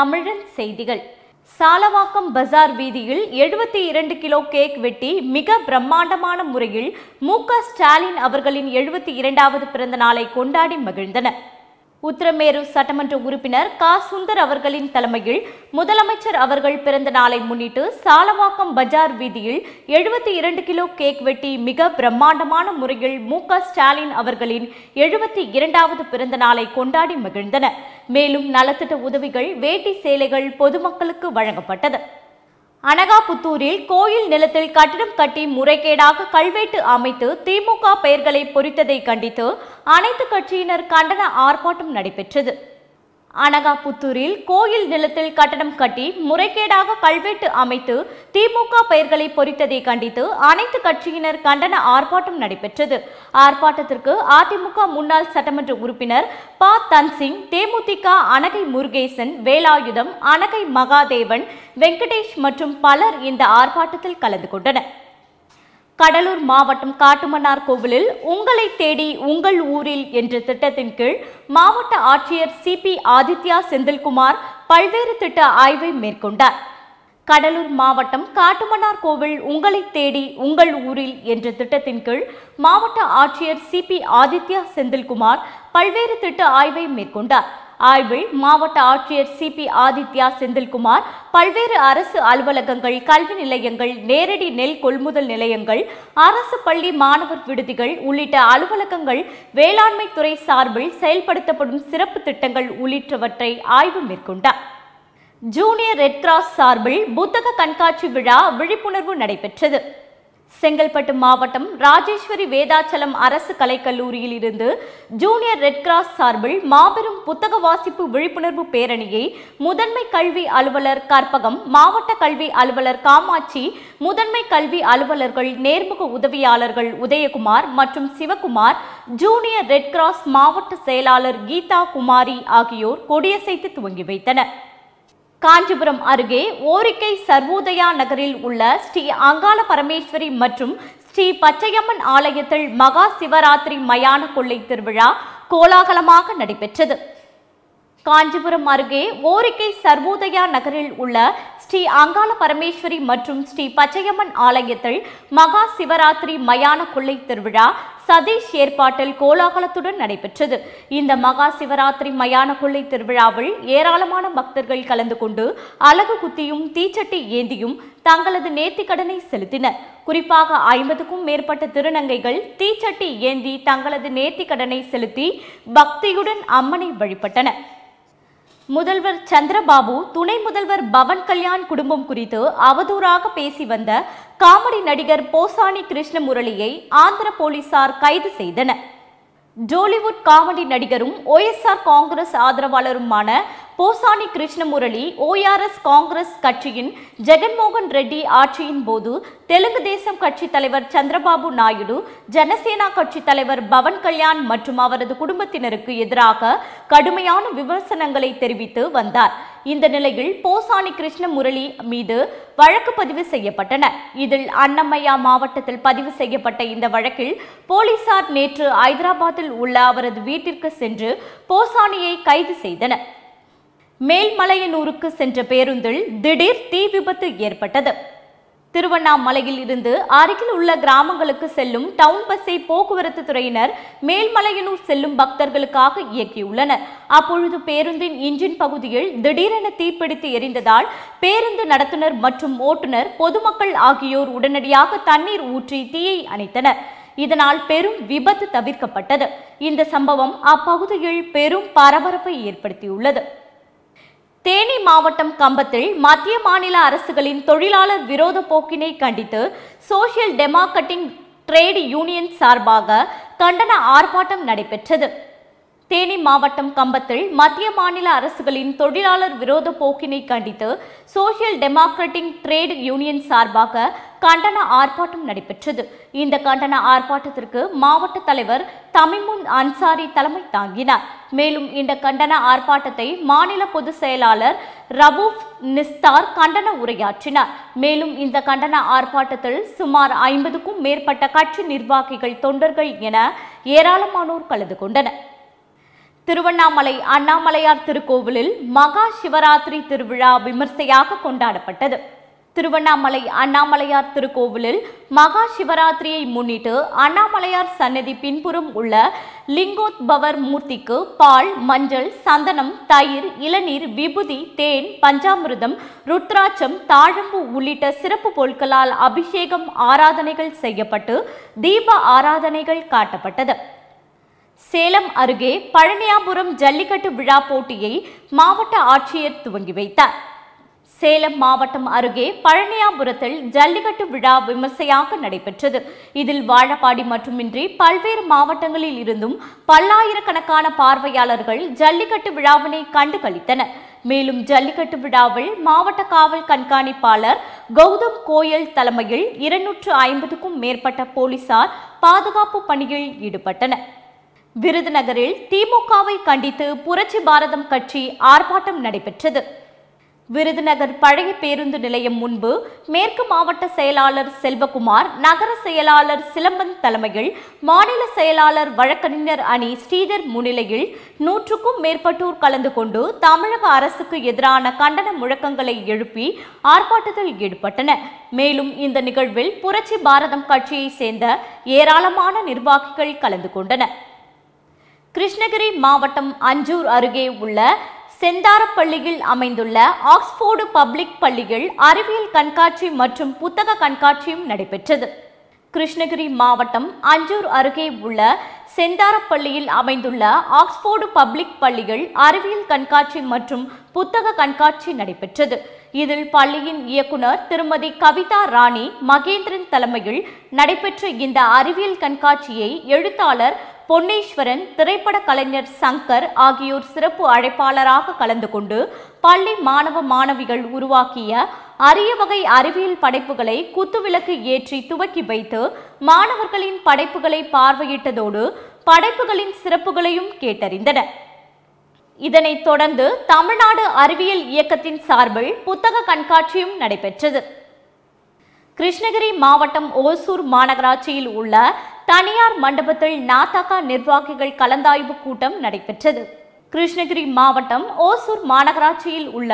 தமிழன் செய்திகள். சாலவாக்கம் பஜார் வீதியில் 72 கிலோ கேக் வெட்டி மிக பிரம்மாண்டமான முறையில் மு.க. ஸ்டாலின் அவர்களின் 72வது பிறந்த நாளை கொண்டாடி மகிழ்ந்தனர். உத்திரமேரு சட்டமன்ற உறுப்பினர் க. சுந்தர் அவர்களின் தலைமையில் முதலமைச்சர் அவர்கள் பிறந்த நாளை முன்னிட்டு சாலவாக்கம் பஜார் வீதியில் 72 கிலோ கேக் வெட்டி மிக பிரம்மாண்டமான முறையில் மு.க. ஸ்டாலின் அவர்களின் 72வது பிறந்த நாளை கொண்டாடி மகிழ்ந்தனர். மேலும் நலத்திட்ட உதவிகள், வேட்டி சேலைகள் பொதுமக்களுக்கு வழங்கப்பட்டது. அனகாபுத்தூரில் கோயில் நிலத்தில் கட்டிடம் கட்டி முறைகேடாக கல்வெட்டு அமைத்து திமுக பெயர்களை பொறித்ததை கண்டித்து அனைத்து கட்சியினர் கண்டன ஆர்ப்பாட்டம் நடைபெற்றது. அனகாபுத்தூரில் கோயில் நிலத்தில் கட்டடம் கட்டி முறைகேடாக கல்வெட்டு அமைத்து திமுக பெயர்களை பொறித்ததை கண்டித்து அனைத்து கட்சியினர் கண்டன ஆர்ப்பாட்டம் நடைபெற்றது. ஆர்ப்பாட்டத்திற்கு அதிமுக முன்னாள் சட்டமன்ற உறுப்பினர் ப. தன்சிங், தேமுதிக அனகை முருகேசன், வேலாயுதம், அனகை மகாதேவன், வெங்கடேஷ் மற்றும் பலர் இந்த ஆர்ப்பாட்டத்தில் கலந்து கொண்டனர். கடலூர் மாவட்டம் காட்டுமன்னார் கோவிலில் உங்களை தேடி உங்கள் ஊரில் என்ற திட்டத்தின் கீழ் மாவட்ட ஆட்சியர் சி.பி. ஆதித்யா செந்தில்குமார் பல்வேறு திட்ட ஆய்வை மேற்கொண்டார். கடலூர் மாவட்டம் காட்டுமன்னார் கோவில் உங்களை தேடி உங்கள் ஊரில் என்ற திட்டத்தின் கீழ் மாவட்ட ஆட்சியர் சி.பி. ஆதித்யா செந்தில்குமார் பல்வேறு திட்ட ஆய்வை மேற்கொண்டார். ஆய்வில் மாவட்ட ஆட்சியர் சி.பி. ஆதித்யா செந்தில்குமார் பல்வேறு அரசு அலுவலகங்கள், கல்வி நிலையங்கள், நேரடி நெல் கொள்முதல் நிலையங்கள், அரசு பள்ளி மாணவர் விடுதிகள் உள்ளிட்ட அலுவலகங்கள், வேளாண்மை துறை சார்பில் செயல்படுத்தப்படும் சிறப்பு திட்டங்கள் உள்ளிட்டவற்றை ஆய்வு மேற்கொண்டார். ஜூனியர் ரெட் கிராஸ் சார்பில் புத்தக கண்காட்சி விழா விழிப்புணர்வு நடைபெற்றது. செங்கல்பட்டு மாவட்டம் ராஜேஸ்வரி வேதாச்சலம் அரசு கலைக்கல்லூரியில் இருந்து ஜூனியர் ரெட் கிராஸ் சார்பில் மாபெரும் புத்தக வாசிப்பு விழிப்புணர்வு பேரணியை முதன்மை கல்வி அலுவலர் கற்பகம், மாவட்ட கல்வி அலுவலர் காமாட்சி, முதன்மை கல்வி அலுவலர்கள், நேர்முக உதவியாளர்கள் உதயகுமார் மற்றும் சிவகுமார், ஜூனியர் ரெட் கிராஸ் மாவட்ட செயலாளர் கீதா குமாரி ஆகியோர் கொடியசைத்து துவங்கி வைத்தனர். காஞ்சிபுரம் அருகே ஓரிக்கை சர்வோதயா நகரில் உள்ள ஸ்ரீ அங்காள பரமேஸ்வரி மற்றும் ஸ்ரீ பச்சையம்மன் ஆலயத்தில் மகா சிவராத்திரி மயான கொள்ளை திருவிழா கோலாகலமாக நடைபெற்றது. காஞ்சிபுரம் அருகே ஓரிக்கை சர்வோதயா நகரில் உள்ள ஸ்ரீ அங்காள பரமேஸ்வரி மற்றும் ஸ்ரீ பச்சையம்மன் ஆலயத்தில் மகா சிவராத்திரி மயான கொள்ளை திருவிழா சதீஷ் ஏற்பாட்டில் கோலாகலத்துடன் நடைபெற்றது. இந்த மகா சிவராத்திரி மயான கொள்ளை திருவிழாவில் ஏராளமான பக்தர்கள் கலந்து கொண்டு அலகு குத்தியும் தீச்சட்டி ஏந்தியும் தங்களது நேர்த்திக்கடனை செலுத்தினர். குறிப்பாக 50க்கும் மேற்பட்ட திருநங்கைகள் தீச்சட்டி ஏந்தி தங்களது நேர்த்திக்கடனை செலுத்தி பக்தியுடன் அம்மனை வழிபட்டனர். முதல்வர் சந்திரபாபு, துணை முதல்வர் பவன் கல்யாண் குடும்பம் குறித்து அவதூறாக பேசி வந்த காமெடி நடிகர் போசானி கிருஷ்ணமுரளியை ஆந்திர போலீசார் கைது செய்தனர். ஜாலிவுட் காமெடி நடிகரும் OSR காங்கிரஸ் ஆதரவாளருமான போசானி கிருஷ்ணமுரளி ORS காங்கிரஸ் கட்சியின் ஜெகன்மோகன் ரெட்டி ஆட்சியின் போது தெலுங்கு தேசம் கட்சி தலைவர் சந்திரபாபு நாயுடு, ஜனசேனா கட்சி தலைவர் பவன் கல்யாண் மற்றும் அவரது குடும்பத்தினருக்கு எதிராக கடுமையான விமர்சனங்களை தெரிவித்து வந்தார். இந்த நிலையில் போசானி கிருஷ்ணமுரளி மீது வழக்கு பதிவு செய்யப்பட்டன. இதில் அன்னமய்யா மாவட்டத்தில் பதிவு செய்யப்பட்ட இந்த வழக்கில் போலீசார் நேற்று ஐதராபாத்தில் உள்ள அவரது வீட்டிற்கு சென்று போசானியை கைது செய்தனர். மேல்மலையனூருக்கு சென்ற பேருந்தில் திடீர் தீ விபத்து ஏற்பட்டது. திருவண்ணாமலையில் இருந்து அருகில் உள்ள கிராமங்களுக்கு செல்லும் டவுன் பஸ்ஸை போக்குவரத்து துறையினர் மேல்மலையனூர் செல்லும் பக்தர்களுக்காக இயக்கியுள்ளனர். அப்பொழுது பேருந்தின் இன்ஜின் பகுதியில் திடீரென தீப்பிடித்து எரிந்ததால் பேருந்து நடத்துனர் மற்றும் ஓட்டுநர், பொதுமக்கள் ஆகியோர் உடனடியாக தண்ணீர் ஊற்றி தீயை அணைத்தனர். இதனால் பெரும் விபத்து தவிர்க்கப்பட்டது. இந்த சம்பவம் அப்பகுதியில் பெரும் பரபரப்பை ஏற்படுத்தியுள்ளது. தேனி மாவட்டம் கம்பத்தில் மத்திய மாநில அரசுகளின் தொழிலாளர் விரோத போக்கினை கண்டித்து சோசியல் டெமோக்ராட்டிக் ட்ரேட் யூனியன் சார்பாக கண்டன ஆர்ப்பாட்டம் நடைபெற்றது. தேனி மாவட்டம் கம்பத்தில் மத்திய மாநில அரசுகளின் தொழிலாளர் விரோத போக்கினை கண்டித்து சோசியல் டெமோக்ராட்டிக் ட்ரேட் யூனியன் சார்பாக கண்டன ஆர்ப்பாட்டம் நடைபெற்றது. இந்த கண்டன ஆர்ப்பாட்டத்திற்கு மாவட்ட தலைவர் தமிமுன் அன்சாரி தலைமை தாங்கினார். மேலும் இந்த கண்டன ஆர்ப்பாட்டத்தை மாநில பொதுச் செயலாளர் ரவூஃப் நிஸ்தார் கண்டன உரையாற்றினார். மேலும் இந்த கண்டன ஆர்ப்பாட்டத்தில் சுமார் 50க்கும் மேற்பட்ட கட்சி நிர்வாகிகள், தொண்டர்கள் என ஏராளமானோர் கலந்து கொண்டனர். திருவண்ணாமலை அண்ணாமலையார் திருக்கோவிலில் மகா சிவராத்திரி திருவிழா விமர்சையாக கொண்டாடப்பட்டது. திருவண்ணாமலை அண்ணாமலையார் திருக்கோவிலில் மகா சிவராத்திரியை முன்னிட்டு அண்ணாமலையார் சன்னதி பின்புறம் உள்ள லிங்கோத்பவர் மூர்த்திக்கு பால், மஞ்சள், சந்தனம், தயிர், இளநீர், விபூதி, தேன், பஞ்சாமிர்தம், ருத்ராட்சம், தாழம்பு உள்ளிட்ட சிறப்பு பொருட்களால் அபிஷேகம், ஆராதனைகள் செய்யப்பட்டு தீப ஆராதனைகள் காட்டப்பட்டது. சேலம் அருகே பழனியாபுரம் ஜல்லிக்கட்டு விழா போட்டியை மாவட்ட ஆட்சியர் துவங்கி வைத்தார். சேலம் மாவட்டம் அருகே பழனியாபுரத்தில் ஜல்லிக்கட்டு விழா விமர்சையாக நடைபெற்றது. இதில் வாழப்பாடி மட்டுமின்றி பல்வேறு மாவட்டங்களில் இருந்தும் பல்லாயிரக்கணக்கான பார்வையாளர்கள் ஜல்லிக்கட்டு விழாவினை கண்டு களித்தனர். மேலும் ஜல்லிக்கட்டு விழாவில் மாவட்ட காவல் கண்காணிப்பாளர் கௌதம் கோயல் தலைமையில் 250க்கும் மேற்பட்ட போலீசார் பாதுகாப்பு பணியில் ஈடுபட்டனர். விருதுநகரில் திமுகவை கண்டித்து புரட்சி பாரதம் கட்சி ஆர்ப்பாட்டம் நடைபெற்றது. விருதுநகர் பழைய பேருந்து நிலையம் முன்பு மேற்கு மாவட்ட செயலாளர் செல்வகுமார், நகர செயலாளர் சிலம்பன் தலைமையில் மாநில செயலாளர் வழக்கறிஞர் அணி ஸ்ரீதர் முன்னிலையில் 100க்கும் மேற்பட்டோர் கலந்து கொண்டு தமிழக அரசுக்கு எதிரான கண்டன முழக்கங்களை எழுப்பி ஆர்ப்பாட்டத்தில் ஈடுபட்டனர். மேலும் இந்த நிகழ்வில் புரட்சி பாரதம் கட்சியை சேர்ந்த ஏராளமான நிர்வாகிகள் கலந்து கொண்டனர். கிருஷ்ணகிரி மாவட்டம் அஞ்சூர் அருகே உள்ள செந்தாரப்பள்ளியில் அமைந்துள்ள ஆக்ஸ்போர்டு பப்ளிக் பள்ளியில் அறிவியல் கண்காட்சி மற்றும் புத்தக கண்காட்சியும் நடைபெற்றது. கிருஷ்ணகிரி மாவட்டம் அஞ்சூர் அருகே உள்ள செந்தாரப்பள்ளியில் அமைந்துள்ள ஆக்ஸ்போர்டு பப்ளிக் பள்ளியில் அறிவியல் கண்காட்சி மற்றும் புத்தக கண்காட்சி நடைபெற்றது. இதில் பள்ளியின் இயக்குனர் திருமதி கவிதா ராணி மகேந்திரன் தலைமையில் நடைபெற்ற இந்த அறிவியல் கண்காட்சியை எழுத்தாளர் பொன்னேஸ்வரன், திரைப்பட கலைஞர் சங்கர் ஆகியோர் சிறப்பு அழைப்பாளராக கலந்து கொண்டு பள்ளி மாணவ மாணவிகள் உருவாக்கிய அரிய வகை அறிவியல் படைப்புகளை குத்துவிளக்கு ஏற்றி துவக்கி வைத்து மாணவர்களின் படைப்புகளை பார்வையிட்டதோடு படைப்புகளின் சிறப்புகளையும் கேட்டறிந்தனர். இதனைத் தொடர்ந்து தமிழ்நாடு அறிவியல் இயக்கத்தின் சார்பில் புத்தக கண்காட்சியும் நடைபெற்றது. கிருஷ்ணகிரி மாவட்டம் ஓசூர் மாநகராட்சியில் உள்ள தனியார் மண்டபத்தில் நாதக நிர்வாகிகள் கலந்தாய்வு கூட்டம் நடைபெற்றது. கிருஷ்ணகிரி மாவட்டம் ஓசூர் மாநகராட்சியில் உள்ள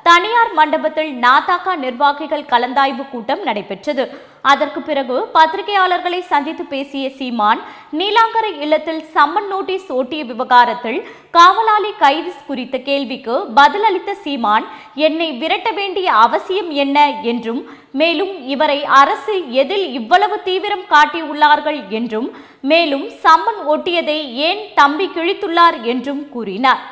தனியார் மண்டபத்தில் நாதக நிர்வாகிகள் கலந்தாய்வு கூட்டம் நடைபெற்றது. அதற்கு பிறகு பத்திரிகையாளர்களை சந்தித்து பேசிய சீமான், நீலாங்கரை இல்லத்தில் சம்மன் நோட்டீஸ் ஓட்டிய விவகாரத்தில் காவலாளி கைது குறித்த கேள்விக்கு பதிலளித்த சீமான், என்னை விரட்ட வேண்டிய அவசியம் என்ன என்றும், மேலும் இவரை அரசு எதில் இவ்வளவு தீவிரம் காட்டியுள்ளார்கள் என்றும், மேலும் சம்மன் ஒட்டியதை ஏன் தம்பி கிழித்துள்ளார் என்றும் கூறினார்.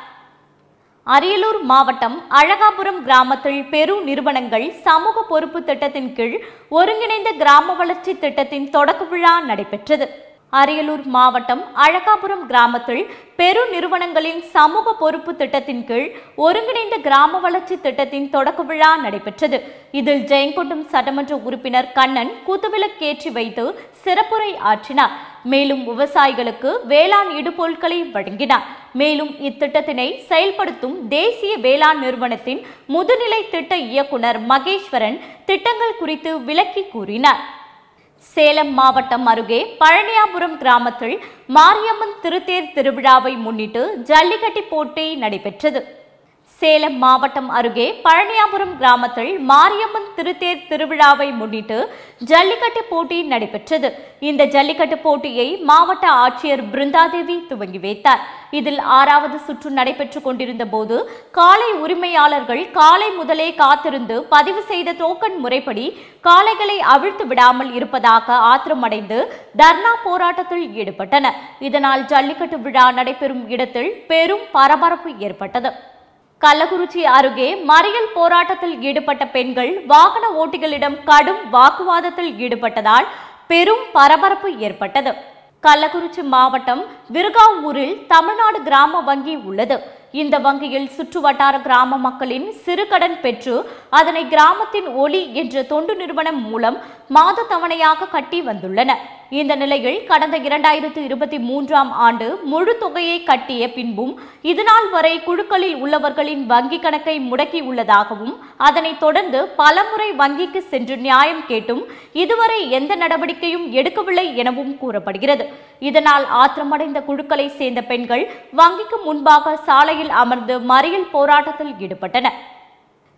அரியலூர் மாவட்டம் அழகாபுரம் கிராமத்தில் பெரு நிறுவனங்கள் சமூக பொறுப்பு திட்டத்தின் கீழ் ஒருங்கிணைந்த கிராம வளர்ச்சி திட்டத்தின் தொடக்க விழா நடைபெற்றது. அரியலூர் மாவட்டம் அழகாபுரம் கிராமத்தில் பெரு நிறுவனங்களின் சமூக பொறுப்பு திட்டத்தின் கீழ் ஒருங்கிணைந்த கிராம வளர்ச்சி திட்டத்தின் தொடக்க விழா நடைபெற்றது. இதில் ஜெயங்கொண்டம் சட்டமன்ற உறுப்பினர் கண்ணன் குத்துவிளக்கேற்றி வைத்து சிறப்புரை ஆற்றினார். மேலும் விவசாயிகளுக்கு வேளாண் இடுபொருட்களை வழங்கினார். மேலும் இத்திட்டத்தினை செயல்படுத்தும் தேசிய வேளாண் நிறுவனத்தின் முதுநிலை திட்ட இயக்குனர் மகேஸ்வரன் திட்டங்கள் குறித்து விளக்கி கூறினார். சேலம் மாவட்டம் அருகே பழனியாபுரம் கிராமத்தில் மாரியம்மன் திருத்தேர் திருவிழாவை முன்னிட்டு ஜல்லிக்கட்டு போட்டி நடைபெற்றது. சேலம் மாவட்டம் அருகே பழனியாபுரம் கிராமத்தில் மாரியம்மன் திருத்தேர் திருவிழாவை முன்னிட்டு ஜல்லிக்கட்டு போட்டி நடைபெற்றது. இந்த ஜல்லிக்கட்டு போட்டியை மாவட்ட ஆட்சியர் பிருந்தாதேவி துவங்கி வைத்தார். இதில் 6வது சுற்று நடைபெற்றுக் கொண்டிருந்த போது காளை உரிமையாளர்கள் காலை முதலே காத்திருந்து பதிவு செய்த டோக்கன் முறைப்படி காளைகளை அவிழ்த்து விடாமல் இருப்பதாக ஆத்திரமடைந்து தர்ணா போராட்டத்தில் ஈடுபட்டனர். இதனால் ஜல்லிக்கட்டு விழா நடைபெறும் இடத்தில் பெரும் பரபரப்பு ஏற்பட்டது. கள்ளக்குறிச்சி அருகே மறியல் போராட்டத்தில் ஈடுபட்ட பெண்கள் வாகன ஓட்டிகளிடம் கடும் வாக்குவாதத்தில் ஈடுபட்டதால் பெரும் பரபரப்பு ஏற்பட்டது. கள்ளக்குறிச்சி மாவட்டம் விருகாவூரில் தமிழ்நாடு கிராம வங்கி உள்ளது. இந்த வங்கியில் சுற்றுவட்டார கிராம மக்களின் சிறுகடன் பெற்று அதனை கிராமத்தின் ஒளி என்ற தொண்டு நிறுவனம் மூலம் மாத தவணையாக கட்டி வந்துள்ளனர். இந்த நிலையில் கடந்த 2023ஆம் ஆண்டு முழு தொகையை கட்டிய பின்பும் இதுநாள் வரை குழுக்களில் உள்ளவர்களின் வங்கி கணக்கை முடக்கியுள்ளதாகவும் அதனைத் தொடர்ந்து பலமுறை வங்கிக்கு சென்று நியாயம் கேட்டும் இதுவரை எந்த நடவடிக்கையும் எடுக்கவில்லை எனவும் கூறப்படுகிறது. இதனால் ஆத்திரமடைந்த குழுக்களை சேர்ந்த பெண்கள் வங்கிக்கு முன்பாக சாலையில் அமர்ந்து மறியல் போராட்டத்தில் ஈடுபட்டனர்.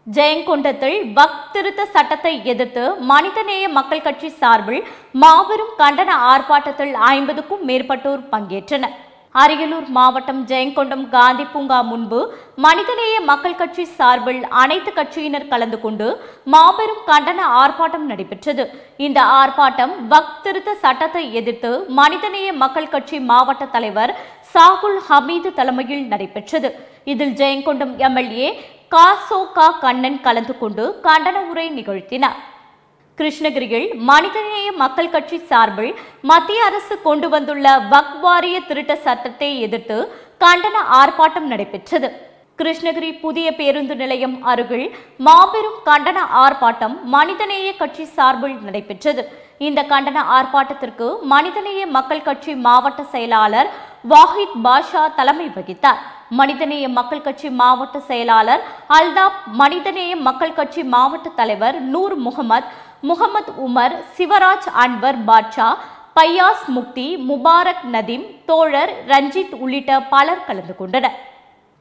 ஜெயங்கொண்டத்தில் வக்ஃப் திருத்த சட்டத்தை எதிர்த்து மனிதநேய மக்கள் கட்சி சார்பில் மாபெரும் கண்டன ஆர்ப்பாட்டத்தில் 50க்கும் மேற்பட்டோர் பங்கேற்றனர். அரியலூர் மாவட்டம் ஜெயங்கொண்டம் காந்தி பூங்கா முன்பு மனிதநேய மக்கள் கட்சி சார்பில் அனைத்து கட்சியினர் கலந்து கொண்டு மாபெரும் கண்டன ஆர்ப்பாட்டம் நடைபெற்றது. இந்த ஆர்ப்பாட்டம் வக்ஃப் திருத்த சட்டத்தை எதிர்த்து மனிதநேய மக்கள் கட்சி மாவட்ட தலைவர் சாகுல் ஹமீது தலைமையில் நடைபெற்றது. இதில் ஜெயங்கொண்டம் எம்எல்ஏ காசோகா கண்ணன் கலந்து கொண்டு கண்டன உரை நிகழ்த்தினார். கிருஷ்ணகிரியில் மனிதநேய மக்கள் கட்சி சார்பில் மத்திய அரசு கொண்டு வந்துள்ள வக்ஃப் வாரிய திருத்த சட்டத்தை எதிர்த்து கண்டன ஆர்ப்பாட்டம் நடைபெற்றது. கிருஷ்ணகிரி புதிய பேருந்து நிலையம் அருகில் மாபெரும் கண்டன ஆர்ப்பாட்டம் மனிதநேய கட்சி சார்பில் நடைபெற்றது. இந்த கண்டன ஆர்ப்பாட்டத்திற்கு மனிதநேய மக்கள் கட்சி மாவட்ட செயலாளர் வாஹித் பாஷா தலைமை வகித்தார். மனிதநேய மக்கள் கட்சி மாவட்ட செயலாளர் அல்தாப், மனிதநேய மக்கள் கட்சி மாவட்ட தலைவர் நூர் முகமது உமர், சிவராஜ், அன்வர் பாட்ஷா, பையாஸ் முக்தி, முபாரக் நதீம், தோழர் ரஞ்சித் உள்ளிட்ட பலர் கலந்து கொண்டனர்.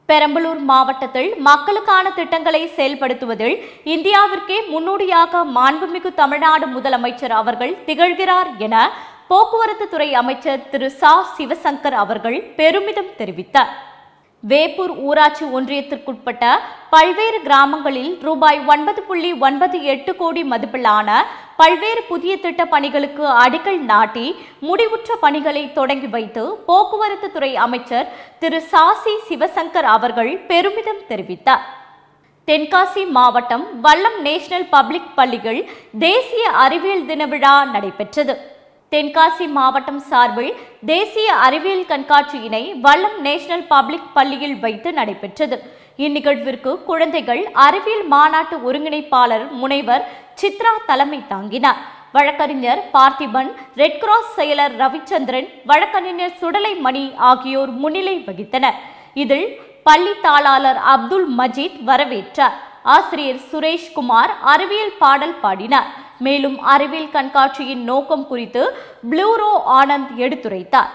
பெரம்பலூர் மாவட்டத்தில் மக்களுக்கான திட்டங்களை செயல்படுத்துவதில் இந்தியாவிற்கே முன்னோடியாக மாண்புமிகு தமிழ்நாடு முதலமைச்சர் அவர்கள் திகழ்கிறார் என போக்குவரத்து துறை அமைச்சர் திரு ச. சிவசங்கர் அவர்கள் பெருமிதம் தெரிவித்தார். வேப்பூர் ஊராட்சி ஒன்றியத்திற்குட்பட்ட பல்வேறு கிராமங்களில் ரூபாய் 9.98 கோடி மதிப்பிலான பல்வேறு புதிய திட்ட பணிகளுக்கு அடிக்கல் நாட்டி முடிவுற்ற பணிகளை தொடங்கி வைத்து போக்குவரத்து துறை அமைச்சர் திரு ச. சிவசங்கர் அவர்கள் பெருமிதம் தெரிவித்தார். தென்காசி மாவட்டம் வல்லம் நேஷனல் பப்ளிக் பள்ளிகள் தேசிய அறிவியல் தின விழா நடைபெற்றது. தென்காசி மாவட்டம் சார்பில் தேசிய அறிவியல் கண்காட்சியினை வல்லம் நேஷனல் பப்ளிக் பள்ளியில் வைத்து நடைபெற்றது. இந்நிகழ்விற்கு குழந்தைகள் அறிவியல் மாநாட்டு ஒருங்கிணைப்பாளர் முனைவர் சித்ரா தலைமை தாங்கினார். வழக்கறிஞர் பார்த்திபன், ரெட் கிராஸ் செயலர் ரவிச்சந்திரன், வழக்கறிஞர் சுடலை மணி ஆகியோர் முன்னிலை வகித்தனர். இதில் பள்ளி தாளாளர் அப்துல் மஜீத் வரவேற்றார். ஆசிரியர் சுரேஷ்குமார் அறிவியல் பாடல் பாடினார். மேலும் அறிவியல் கண்காட்சியின் நோக்கம் குறித்து ப்ளூரோ ஆனந்த் எடுத்துரைத்தார்.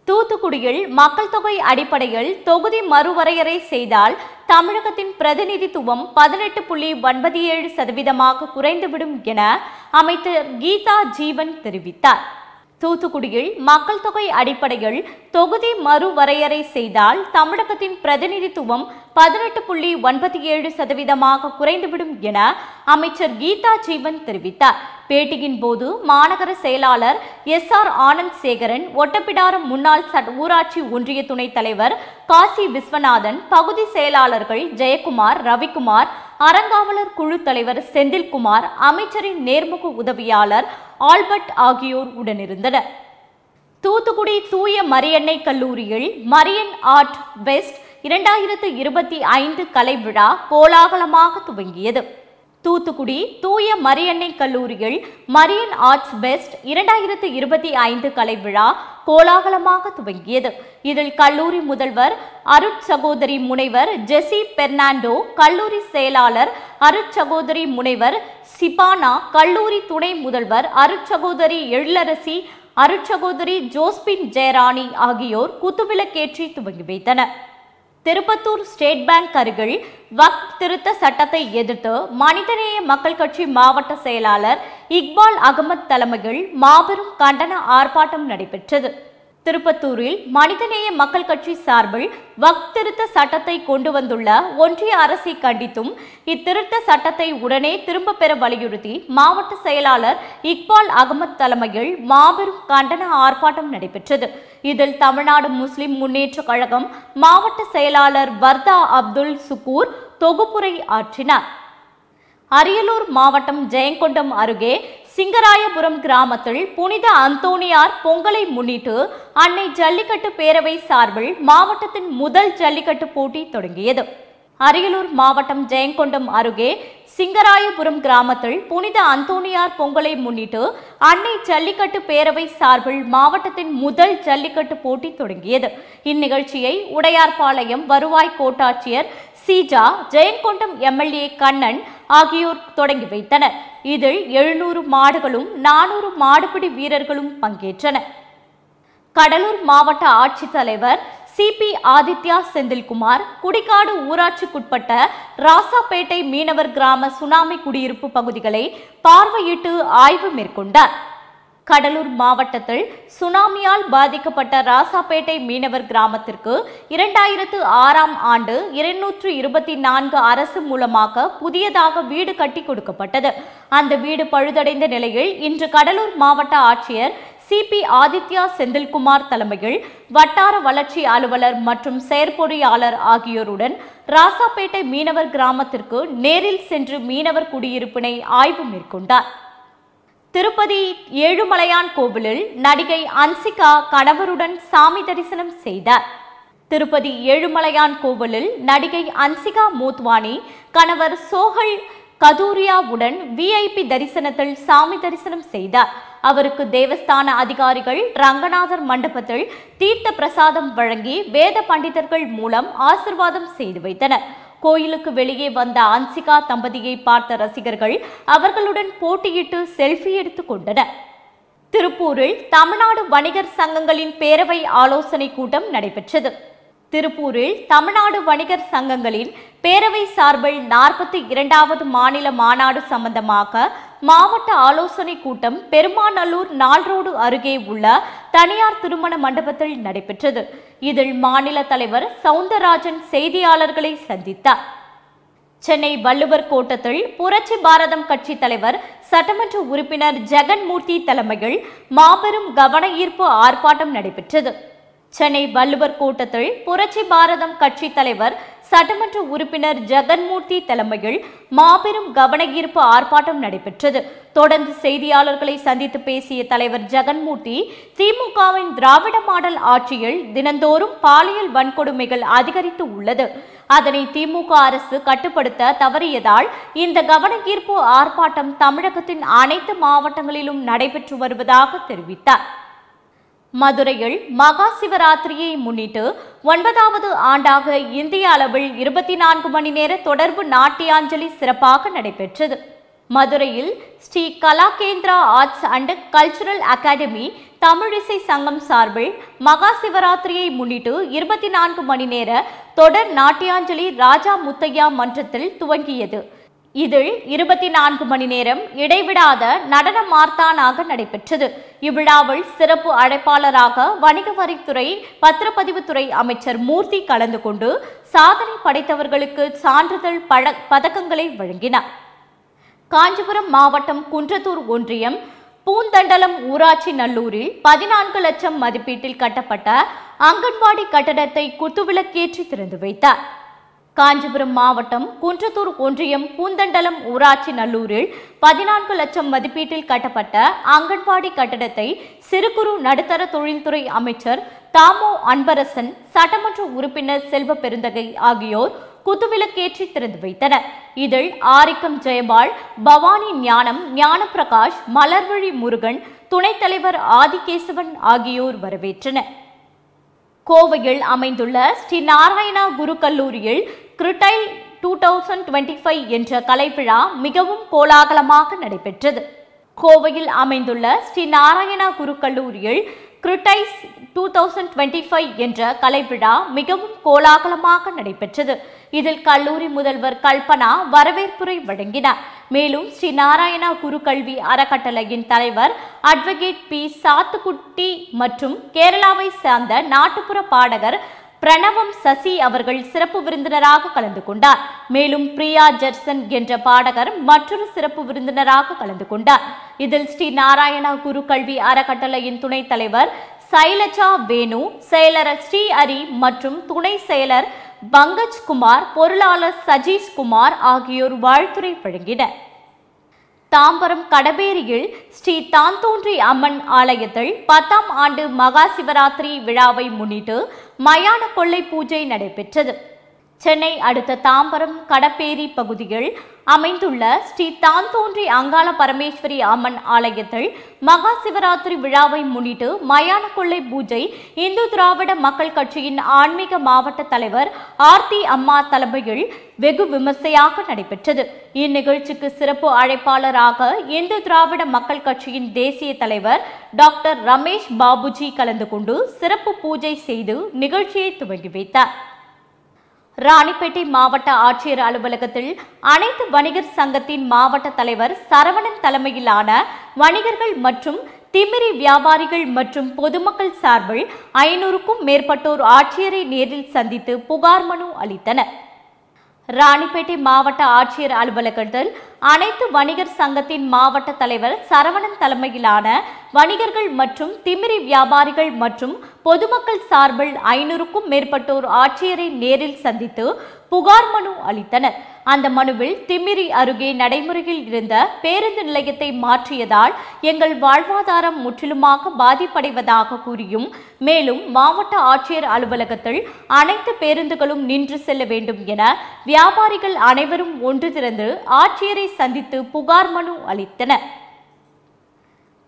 தூத்துக்குடியில் மக்கள் தொகை அடிப்படையில் தொகுதி மறுவரையறை செய்தால் தமிழகத்தின் பிரதிநிதித்துவம் 18.97% குறைந்துவிடும் என அமைச்சர் கீதா ஜீவன் தெரிவித்தார். தூத்துக்குடியில் மக்கள் தொகை அடிப்படையில் தொகுதி மறுவரையறை செய்தால் தமிழகத்தின் பிரதிநிதித்துவம் 18.97% குறைந்துவிடும் என அமைச்சர் கீதா ஜீவன் தெரிவித்தார். பேட்டியின் போது மாநகர செயலாளர் SR ஆனந்த் சேகரன், ஒட்டப்பிடாரம் முன்னாள் ஊராட்சி ஒன்றிய துணைத் தலைவர் காசி விஸ்வநாதன், பகுதி செயலாளர்கள் ஜெயக்குமார், ரவிக்குமார், அறங்காவலர் குழு தலைவர் செந்தில்குமார், அமைச்சரின் நேர்முக உதவியாளர் ஆல்பர்ட் ஆகியோர் உடனிருந்தனர். தூத்துக்குடி தூய மரியன்னை கல்லூரியில் மரியன் ஆர்ட் பெஸ்ட் 2025 கலை விழா கோலாகலமாக துவங்கியது. தூத்துக்குடி தூய மரியன்னை கல்லூரியில் மரியன் ஆர்ட்ஸ் பெஸ்ட் 2025 கலை விழா கோலாகலமாக துவங்கியது. இதில் கல்லூரி முதல்வர் அருட்சகோதரி முனைவர் ஜெசி பெர்னாண்டோ, கல்லூரி செயலாளர் அருட்சகோதரி முனைவர் சிபானா, கல்லூரி துணை முதல்வர் அருட்சகோதரி எழிலரசி, அருட்சகோதரி ஜோஸ்பின் ஜெயராணி ஆகியோர் குத்துவிளக்கேற்றி துவங்கி வைத்தனர். திருப்பத்தூர் ஸ்டேட் பேங்க் அருகில் வக்ஃப் திருத்த சட்டத்தை எதிர்த்து மனிதநேய மக்கள் கட்சி மாவட்ட செயலாளர் இக்பால் அகமது தலைமையில் மாபெரும் கண்டன ஆர்ப்பாட்டம் நடைபெற்றது. திருப்பத்தூரில் மனிதநேய மக்கள் கட்சி சார்பில் வக்ஃப் திருத்த சட்டத்தை கொண்டு வந்துள்ள ஒன்றிய அரசை கண்டித்தும் இத்திருத்த சட்டத்தை உடனே திரும்ப பெற வலியுறுத்தி மாவட்ட செயலாளர் இக்பால் அகமது தலைமையில் மாபெரும் கண்டன ஆர்ப்பாட்டம் நடைபெற்றது. இதில் தமிழ்நாடு முஸ்லிம் முன்னேற்ற கழகம் மாவட்ட செயலாளர் வர்தா அப்துல் சுக்கூர் தொகுப்புரை ஆற்றினார். அரியலூர் மாவட்டம் ஜெயங்கொண்டம் அருகே சிங்கராயபுரம் கிராமத்தில் புனித அந்தோணியார் பொங்கலை முன்னிட்டு அன்னை ஜல்லிக்கட்டு பேரவை சார்பில் மாவட்டத்தின் முதல் ஜல்லிக்கட்டு போட்டி தொடங்கியது. அரியலூர் மாவட்டம் ஜெயங்கொண்டம் அருகே சிங்கராயபுரம் கிராமத்தில் புனித அந்தோணியார் பொங்கலை முன்னிட்டு அன்னை ஜல்லிக்கட்டு பேரவை சார்பில் மாவட்டத்தின் முதல் ஜல்லிக்கட்டு போட்டி தொடங்கியது. இந்நிகழ்ச்சியை உடையார்பாளையம் வருவாய் கோட்டாட்சியர் சீஜா, ஜெயங்கொண்டம் எம்எல்ஏ கண்ணன் ஆகியோர் தொடங்கி வைத்தனர். இதில் 700 மாடுகளும் 400 மாடுபிடி வீரர்களும் பங்கேற்றனர். கடலூர் மாவட்ட ஆட்சித்தலைவர் சிபி ஆதித்யா செந்தில்குமார் குடிக்காடு ஊராட்சிக்குட்பட்ட ராசாப்பேட்டை மீனவர் கிராம சுனாமி குடியிருப்பு பகுதிகளை பார்வையிட்டு ஆய்வு மேற்கொண்டார். கடலூர் மாவட்டத்தில் சுனாமியால் பாதிக்கப்பட்ட ராசாப்பேட்டை மீனவர் கிராமத்திற்கு 2006ஆம் ஆண்டு 224 அரசு மூலமாக புதியதாக வீடு கட்டி கொடுக்கப்பட்டது. அந்த வீடு பழுதடைந்த நிலையில் இன்று கடலூர் மாவட்ட ஆட்சியர் சிபி ஆதித்யா செந்தில்குமார் தலைமையில் வட்டார வளர்ச்சி அலுவலர் மற்றும் செயற்பொறியாளர் ஆகியோருடன் ராசாப்பேட்டை மீனவர் கிராமத்திற்கு நேரில் சென்று மீனவர் குடியிருப்பினை ஆய்வு மேற்கொண்டார். திருப்பதி ஏழுமலையான் கோவிலில் நடிகை அன்சிகா கணவருடன் சாமி தரிசனம் செய்தார். திருப்பதி ஏழுமலையான் கோவிலில் நடிகை அன்சிகா மோத்வானி கணவர் சோஹல் கதூரியாவுடன் விஐபி தரிசனத்தில் சாமி தரிசனம் செய்தார். அவருக்கு தேவஸ்தான அதிகாரிகள் ரங்கநாதர் மண்டபத்தில் தீர்த்த பிரசாதம் வழங்கி வேத பண்டிதர்கள் மூலம் ஆசிர்வாதம் செய்து வைத்தனர். கோயிலுக்கு வெளியே வந்த அன்சிகா தம்பதியை பார்த்த ரசிகர்கள் அவர்களுடன் போட்டியிட்டு செல்ஃபி எடுத்துக் கொண்டனர். திருப்பூரில் தமிழ்நாடு வணிகர் சங்கங்களின் பேரவை ஆலோசனை கூட்டம் நடைபெற்றது. திருப்பூரில் தமிழ்நாடு வணிகர் சங்கங்களின் பேரவை சார்பில் 42வது மாநில மாநாடு சம்பந்தமாக மாவட்ட ஆலோசனை கூட்டம் பெருமாநல்லூர் நால்ரோடு அருகே உள்ள தனியார் திருமண மண்டபத்தில் நடைபெற்றது. இதில் மாநில தலைவர் சவுந்தரராஜன் செய்தியாளர்களை சந்தித்தார். சென்னை வள்ளுவர் கோட்டத்தில் புரட்சி பாரதம் கட்சி தலைவர் சட்டமன்ற உறுப்பினர் ஜெகன்மூர்த்தி தலைமையில் மாபெரும் கவன ஈர்ப்பு ஆர்ப்பாட்டம் நடைபெற்றது. சென்னை வள்ளுவர் கோட்டத்தில் புரட்சி பாரதம் கட்சி தலைவர் சட்டமன்ற உறுப்பினர் ஜெகன்மூர்த்தி தலைமையில் மாபெரும் கவன ஈர்ப்பு ஆர்ப்பாட்டம் நடைபெற்றது. தொடர்ந்து செய்தியாளர்களை சந்தித்து பேசிய தலைவர் ஜெகன்மூர்த்தி, திமுகவின் திராவிட மாடல் ஆட்சியில் தினந்தோறும் பாலியல் வன்கொடுமைகள் அதிகரித்து உள்ளது. அதனை திமுக அரசு கட்டுப்படுத்த தவறியதால் இந்த கவன ஈர்ப்பு ஆர்ப்பாட்டம் தமிழகத்தின் அனைத்து மாவட்டங்களிலும் நடைபெற்று வருவதாக தெரிவித்தார். மதுரையில் மகா சிவராத்திரியை முன்னிட்டு 9வது ஆண்டாக இந்திய அளவில் 24 மணி நேர தொடர்பு நாட்டியாஞ்சலி சிறப்பாக நடைபெற்றது. மதுரையில் Sri Kalakendra arts and cultural academy தமிழிசை சங்கம் சார்பில் மகா சிவராத்திரியை முன்னிட்டு 24 மணி நேர தொடர் நாட்டியாஞ்சலி ராஜா முத்தையா மன்றத்தில் துவங்கியது. இதில் 24 மணி நேரம் இடைவிடாத நடன மார்த்தானாக நடைபெற்றது. இவ்விழாவில் சிறப்பு அழைப்பாளராக வணிக வரித்துறை பத்திரப்பதிவுத்துறை அமைச்சர் மூர்த்தி கலந்து கொண்டு சாதனை படைத்தவர்களுக்கு சான்றிதழ் பதக்கங்களை வழங்கினார். காஞ்சிபுரம் மாவட்டம் குன்றத்தூர் ஒன்றியம் பூந்தண்டலம் ஊராட்சி நல்லூரில் 14 லட்சம் மதிப்பீட்டில் கட்டப்பட்ட அங்கன்வாடி கட்டடத்தை குத்துவிளக்கேற்றி திறந்து வைத்தார். காஞ்சிபுரம் மாவட்டம் குன்றத்தூர் ஒன்றியம் பூந்தண்டலம் ஊராட்சி நல்லூரில் 14 லட்சம் மதிப்பீட்டில் கட்டப்பட்ட அங்கன்வாடி கட்டடத்தை சிறு குறு நடுத்தர தொழில்துறை அமைச்சர் தாமோ அன்பரசன், சட்டமன்ற உறுப்பினர் செல்வ பெருந்தகை ஆகியோர் குத்துவிளக்கேற்றி திறந்து வைத்தனர். இதில் ஆரிக்கம் ஜெயபால், பவானி ஞானம், ஞானப்பிரகாஷ், மலர்வழி முருகன், துணைத் தலைவர் ஆதிகேசவன் ஆகியோர் வரவேற்றனர். கோவையில் அமைந்துள்ள ஸ்ரீ நாராயணா குரு கல்லூரியில் கிருட்டைல் 2025 என்ற கலைவிழா மிகவும் கோலாகலமாக நடைபெற்றது. கோவையில் அமைந்துள்ள ஸ்ரீ நாராயணா குரு கல்லூரியில் கிருட்டைஸ் 2025 என்ற கலைவிழா மிகவும் கோலாகலமாக நடைபெற்றது. இதில் கல்லூரி முதல்வர் கல்பனா வரவேற்புரை வழங்கினார். மேலும் ஸ்ரீ நாராயணா குரு கல்வி அறக்கட்டளையின் தலைவர் அட்வொகேட் பி சாத்துக்குட்டி மற்றும் கேரளாவை சார்ந்த நாட்டுப்புற பாடகர் பிரணவம் சசி அவர்கள் சிறப்பு விருந்தினராக கலந்து கொண்டார். மேலும் பிரியா ஜெர்சன் என்ற பாடகர் மற்றொரு சிறப்பு விருந்தினராக கலந்து கொண்டார். இதில் ஸ்ரீ நாராயணா குரு கல்வி அறக்கட்டளையின் துணைத் தலைவர் சைலஜா வேணு, செயலர் ஸ்ரீ ஹரி மற்றும் துணை செயலர் பங்கஜ் குமார், பொருளாளர் சஜீஷ் குமார் ஆகியோர் வாழ்த்துரை வழங்கினர். தாம்பரம் கடபேரியில் ஸ்ரீ தான்தோன்றி அம்மன் ஆலயத்தில் 10ஆம் ஆண்டு மகா சிவராத்திரி விழாவை முன்னிட்டு மயான கொள்ளை பூஜை நடைபெற்றது. சென்னை அடுத்த தாம்பரம் கடப்பேரி பகுதியில் அமைந்துள்ள ஸ்ரீ தான்தோன்றி அங்காள பரமேஸ்வரி அம்மன் ஆலயத்தில் மகா சிவராத்திரி விழாவை முன்னிட்டு மயான கொள்ளை பூஜை இந்து திராவிட மக்கள் கட்சியின் ஆன்மீக மாவட்ட தலைவர் ஆர்த்தி அம்மா தலைமையில் வெகு விமர்சையாக நடைபெற்றது. இந்நிகழ்ச்சிக்கு சிறப்பு அழைப்பாளராக இந்து திராவிட மக்கள் கட்சியின் தேசிய தலைவர் டாக்டர் ரமேஷ் பாபுஜி கலந்து கொண்டு சிறப்பு பூஜை செய்து நிகழ்ச்சியை துவங்கி வைத்தார். ராணிப்பேட்டை மாவட்ட ஆட்சியர் அலுவலகத்தில் அனைத்து வணிகர் சங்கத்தின் மாவட்ட தலைவர் சரவணன் தலைமையிலான வணிகர்கள் மற்றும் திமிரி வியாபாரிகள் மற்றும் பொதுமக்கள் சார்பில் 500க்கும் மேற்பட்டோர் ஆட்சியரை நேரில் சந்தித்து புகார் மனு அளித்தனர். ராணிப்பேட்டை மாவட்ட ஆட்சியர் அலுவலகத்தில் அனைத்து வணிகர் சங்கத்தின் மாவட்ட தலைவர் சரவணன் தலைமையிலான வணிகர்கள் மற்றும் திமிரி வியாபாரிகள் மற்றும் பொதுமக்கள் சார்பில் 500க்கும் மேற்பட்டோர் ஆட்சியரை நேரில் சந்தித்து புகார் மனு அளித்தனர். அந்த மனுவில் திமிரி அருகே நடைமுறையில் இருந்த பேருந்து நிலையத்தை மாற்றியதால் எங்கள் வாழ்வாதாரம் முற்றிலுமாக பாதிப்படைவதாக கூறியும், மேலும் மாவட்ட ஆட்சியர் அலுவலகத்தில் அனைத்து பேருந்துகளும் நின்று செல்ல வேண்டும் என வியாபாரிகள் அனைவரும் ஒன்று திரண்டு ஆட்சியரை சந்தித்து புகார் மனு அளித்தனர்.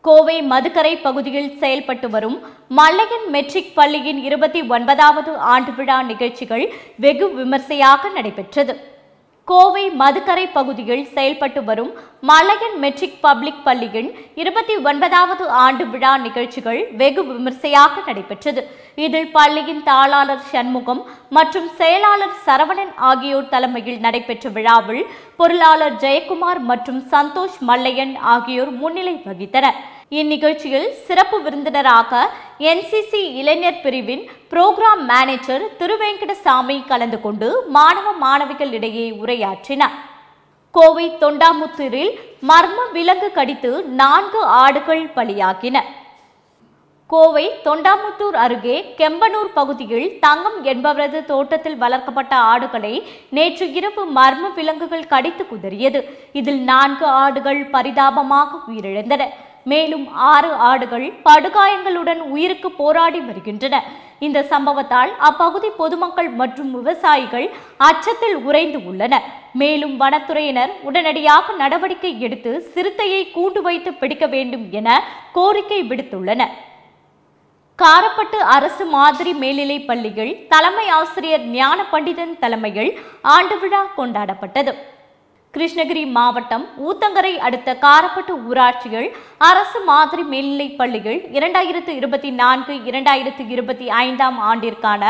கோவை மதுக்கரை பகுதியில் செயல்பட்டு வரும் மல்லையன் மெட்ரிக் பள்ளியின் 29வது ஆண்டு விழா நிகழ்ச்சிகள் வெகு விமர்சையாக நடைபெற்றது. கோவை மதுக்கரை பகுதியில் செயல்பட்டு வரும் மல்லையன் மெட்ரிக் பப்ளிக் பள்ளியின் 29வது ஆண்டு விழா நிகழ்ச்சிகள் வெகு விமர்சையாக நடைபெற்றது. இதில் பள்ளியின் தாளாளர் சண்முகம் மற்றும் செயலாளர் சரவணன் ஆகியோர் தலைமையில் நடைபெற்ற விழாவில் பொருளாளர் ஜெயக்குமார் மற்றும் சந்தோஷ் மல்லையன் ஆகியோர் முன்னிலை வகித்தனர். இந்நிகழ்ச்சியில் சிறப்பு விருந்தினராக NCC இளைஞர் பிரிவின் புரோகிராம் மேனேஜர் திருவேங்கடசாமி கலந்து கொண்டு மாணவ மாணவிகளிடையே உரையாற்றினார். கோவை தொண்டாமுத்தூரில் மர்ம விலங்கு கடித்து 4 ஆடுகள் பலியாகின. கோவை தொண்டாமுத்தூர் அருகே கெம்பனூர் பகுதியில் தங்கம் என்பவரது தோட்டத்தில் வளர்க்கப்பட்ட ஆடுகளை நேற்று இரவு மர்ம விலங்குகள் கடித்து குதறியது. இதில் 4 ஆடுகள் பரிதாபமாக உயிரிழந்தன. மேலும் 6 ஆடுகள் படுகாயங்களுடன் உயிருக்கு போராடி வருகின்றன. இந்த சம்பவத்தால் அப்பகுதி பொதுமக்கள் மற்றும் விவசாயிகள் அச்சத்தில் உறைந்து உள்ளனர். மேலும் வனத்துறையினர் உடனடியாக நடவடிக்கை எடுத்து சிறுத்தையை கூண்டு வைத்து பிடிக்க வேண்டும் என கோரிக்கை விடுத்துள்ளனர். காரப்பட்டு அரசு மாதிரி மேல்நிலைப் பள்ளியில் தலைமை ஆசிரியர் ஞான பண்டிதன் தலைமையில் ஆண்டு விழா கொண்டாடப்பட்டது. கிருஷ்ணகிரி மாவட்டம் ஊத்தங்கரை அடுத்த காரப்பட்டு ஊராட்சியில் அரசு மாதிரி மேல்நிலைப் பள்ளியில் 2024-2025 ஆண்டிற்கான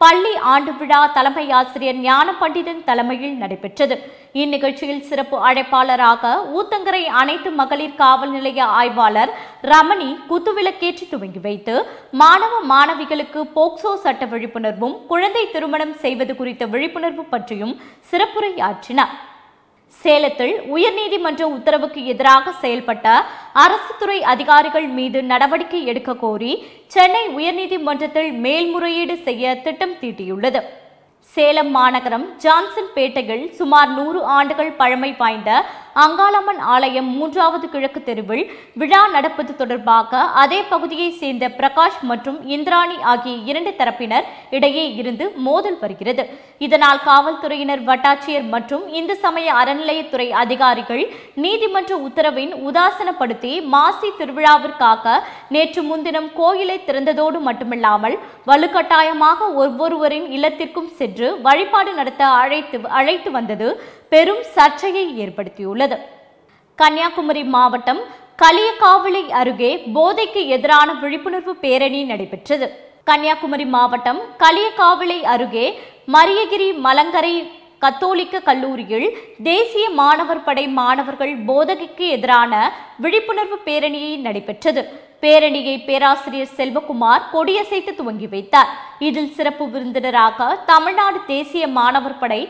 பள்ளி ஆண்டு விழா தலைமை ஆசிரியர் ஞான பண்டிதன் தலைமையில் நடைபெற்றது. இந்நிகழ்ச்சியில் சிறப்பு அழைப்பாளராக ஊத்தங்கரை அனைத்து மகளிர் காவல் நிலைய ஆய்வாளர் ரமணி குத்துவிளக்கேற்றி துவங்கி வைத்து மாணவ மாணவிகளுக்கு போக்சோ சட்ட விழிப்புணர்வும் குழந்தை திருமணம் செய்வது குறித்த விழிப்புணர்வு பற்றியும் சிறப்புரை ஆற்றினார். சேலத்தில் உயர்நீதிமன்ற உத்தரவுக்கு எதிராக செயல்பட்ட அரசு துறை அதிகாரிகள் மீது நடவடிக்கை எடுக்க கோரி சென்னை உயர்நீதிமன்றத்தில் மேல்முறையீடு செய்ய திட்டம் தீட்டியுள்ளது. சேலம் மாநகரம் ஜான்சன் பேட்டையில் சுமார் 100 ஆண்டுகள் பழமை வாய்ந்த அங்காளம்மன் ஆலயம் 3வது கிழக்கு தெருவில் விழா நடப்பது தொடர்பாக அதே பகுதியை சேர்ந்த பிரகாஷ் மற்றும் இந்திராணி ஆகிய 2 தரப்பினர் இடையே இருந்து மோதல் வருகிறது. இதனால் காவல்துறையினர், வட்டாட்சியர் மற்றும் இந்து சமய அறநிலையத்துறை அதிகாரிகள் நீதிமன்ற உத்தரவின் உதாசனப்படுத்தி மாசி திருவிழாவிற்காக நேற்று முன்தினம் கோயிலை திறந்ததோடு மட்டுமில்லாமல் வலுக்கட்டாயமாக ஒவ்வொருவரின் இல்லத்திற்கும் சென்று வழிபாடு நடத்த அழைத்து வந்தது பெரும் சர்ச்சையை ஏற்படுத்தியுள்ளது. கன்னியாகுமரி மாவட்டம் களியக்காவிளை அருகே போதைக்கு எதிரான விழிப்புணர்வு பேரணி நடைபெற்றது. கன்னியாகுமரி மாவட்டம் களியக்காவிளை அருகே மரியகிரி மலங்கரை கத்தோலிக்க கல்லூரியில் தேசிய மாணவர் படை மாணவர்கள் போதைக்கு எதிரான விழிப்புணர்வு பேரணியை நடைபெற்றது. பேரணியை பேராசிரியர் செல்வகுமார் கொடியசைத்து துவங்கி வைத்தார். இதில் சிறப்பு விருந்தினராக தமிழ்நாடு தேசிய மாணவர் படை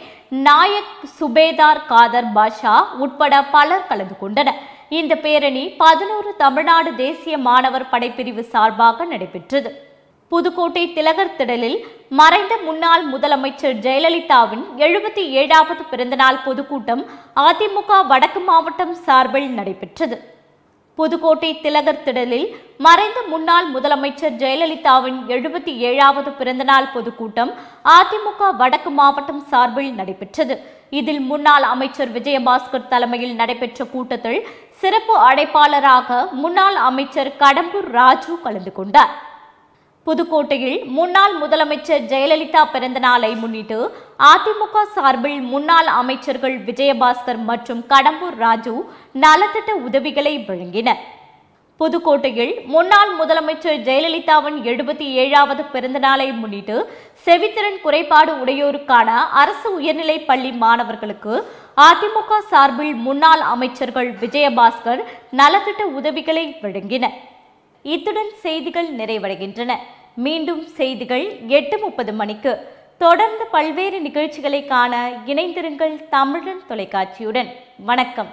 நாயக் சுபேதார் காதர் பாஷா உட்பட பலர் கலந்து கொண்டனர். இந்த பேரணி 11 தமிழ்நாடு தேசிய மாணவர் படைப்பிரிவு சார்பாக நடைபெற்றது. புதுக்கோட்டை திலகர் திடலில் மறைந்த முன்னாள் முதலமைச்சர் ஜெயலலிதாவின் 77வது பிறந்தநாள் பொதுக்கூட்டம் அதிமுக வடக்கு மாவட்டம் சார்பில் நடைபெற்றது. புதுக்கோட்டை திலகர் திடலில் மறைந்த முன்னாள் முதலமைச்சர் ஜெயலலிதாவின் 77வது பிறந்தநாள் பொதுக்கூட்டம் அதிமுக வடக்கு மாவட்டம் சார்பில் நடைபெற்றது. இதில் முன்னாள் அமைச்சர் விஜயபாஸ்கர் தலைமையில் நடைபெற்ற கூட்டத்தில் சிறப்பு அழைப்பாளராக முன்னாள் அமைச்சர் கடம்பூர் ராஜு கலந்து கொண்டார். புதுக்கோட்டையில் முன்னாள் முதலமைச்சர் ஜெயலலிதா பிறந்த நாளை முன்னிட்டு அதிமுக சார்பில் முன்னாள் அமைச்சர்கள் விஜயபாஸ்கர் மற்றும் கடம்பூர் ராஜு நலத்திட்ட உதவிகளை வழங்கினர். புதுக்கோட்டையில் முன்னாள் முதலமைச்சர் ஜெயலலிதாவின் 77வது பிறந்த நாளை முன்னிட்டு செவித்திறன் குறைபாடு உடையோருக்கான அரசு உயர்நிலைப் பள்ளி மாணவர்களுக்கு அதிமுக சார்பில் முன்னாள் அமைச்சர்கள் விஜயபாஸ்கர் நலத்திட்ட உதவிகளை வழங்கினர். இத்துடன் செய்திகள் நிறைவடைகின்றன. மீண்டும் செய்திகள் 8:30 மணிக்கு. தொடர்ந்து பல்வேறு நிகழ்ச்சிகளை காண இணைந்திருங்கள் தமிழன் தொலைக்காட்சியுடன். வணக்கம்.